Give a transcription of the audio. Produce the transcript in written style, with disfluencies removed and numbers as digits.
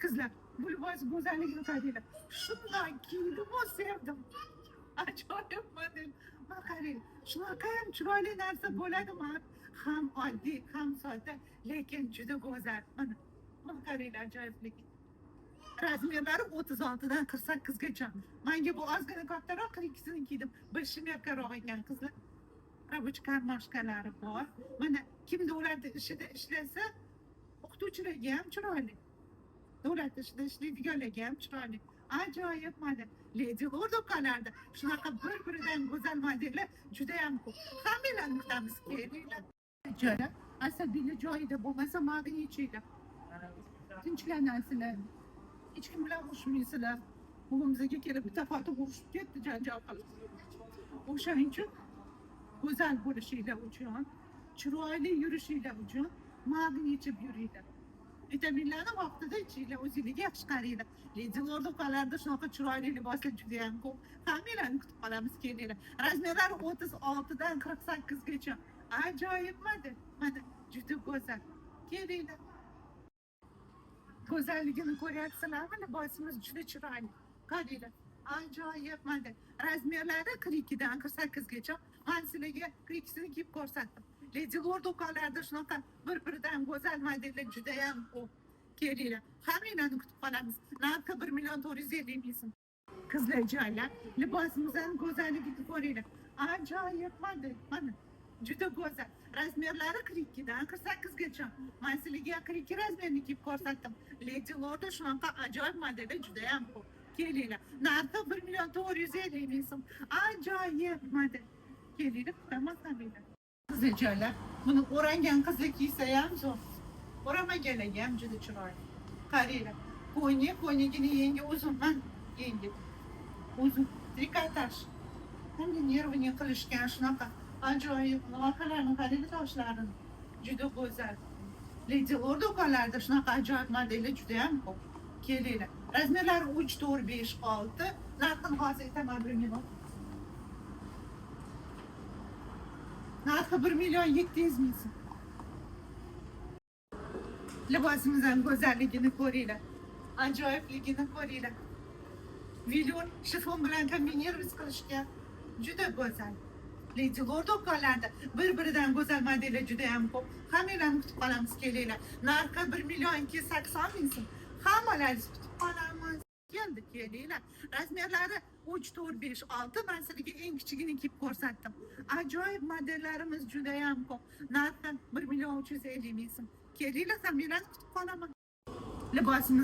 Kızlar, bu libos güzelliğini kaydıyla. Şundan giydim, o sevdim. Acayip model. Bakari, shunaqayam chiroyli narsa bo'ladimi? Ham oddiy, ham sodda, lekin juda go'zal. Mana qaranglar, ajoyiblik. Razmerlari 36dan 48gacha. Menga bu ozgina kattaroq, 42sini kiydim. Beshim yakkaroq ekan qizlar. Rabuch karmoshkalari bor. Mana kim davlat ishida ishlasa, o'qituvchilarga ham chiroyli. Davlat ishida ishlaydiganlarga ham chiroyli. Ajoyib model. Lady Lord do'konlarida shunaqa bir-biridan go'zal modellar juda ham ko'p. Hammalarni kutamiz, kelinglar. Joylar asabiylik joyida bo'lmasa, mag'ni ichinglar. Tinchlanasizlar. Hech kim bilan urushmaysizlar. O'g'limizga kelib bitta foto urushib ketdi, janjal qilib. O'shaning uchun go'zal bo'lishinglar uchun, chiroyli yurishinglar uchun mag'ni ichib yuringlar. Vitaminlarni vaqtida ichinglar, o'zingizga yaxshi qaranglar. Lady Lord do'konlarida shunaqa chiroyli liboslar juda ham ko'p. Hammalarni kutib qolamiz, kelinglar. Razmerlari 36dan 48gacha. Ajoyib model. Mana juda go'zal. Kelinglar. Go'zalligini ko'ryapsizlarmi? Libosimiz juda chiroyli. Qaranglar. Ajoyib model. Razmerlari 42dan 48gacha. Men sizlarga 42sini kiyib ko'rsatdim. Lady Lord do'konlarida shunaqa bir-biridan go'zal modellar juda ham ko'p. Kelinglar. Hammalarni kutib qolamiz. Narxi 1.450 ming so'm. Qizlar joylar, libosimizning go'zalligini ko'ringlar. Ajoyib model. Mana juda go'zal. Razmerlari 42dan 48gacha. Men sizlarga 42 razmerni kiyib ko'rsatdim. Lady Lordda shunaqa ajoyib modellar juda ham ko'p. Kelinglar. Narxi 1.450 ming so'm. Ajoyib model. Kelinglar, kutaman hammalar. Qizlar joylar, buni o'rangan qizlar kiysa ham zo'r. O'ramaganlarga ham juda chiroyli. Qaranglar. Qo'ynigini yengi uzunman, yengi. Uzun trikotaj. Hamda nervini qilishgan shunaqa ajoyib loyihalarni qaranglar, toshlarini. Juda go'zal. Lady Lord do'konlarida shunaqa ajoyib modellar juda ham ko'p. Kelinglar. Razmerlari 3, 4, 5, 6. Narxini hozir aytaman, 1 million. Narxi 1.700 ming so'm. Libosimizning go'zalligini ko'ringlar. Ajoyibligini ko'ringlar. Vilon shifon bilan kombinirsiz qilishgan juda go'zal. Lady Lord do'konlarida bir-biridan go'zal modellar juda ham ko'p. Hammalarni kutib qolamiz, kelinglar. Narxi 1.280 ming so'm. Hammalaringizni kutib qolamiz. Kelinglar. Razmerlari 3, 4, 5, 6. Men sizlarga eng kichigini kiyib ko'rsatdim. Ajoyib modellarimiz juda ham ko'p. Narxi 1.350 ming so'm. Kelinglar, hammalarni kutib qolaman. Libosimiz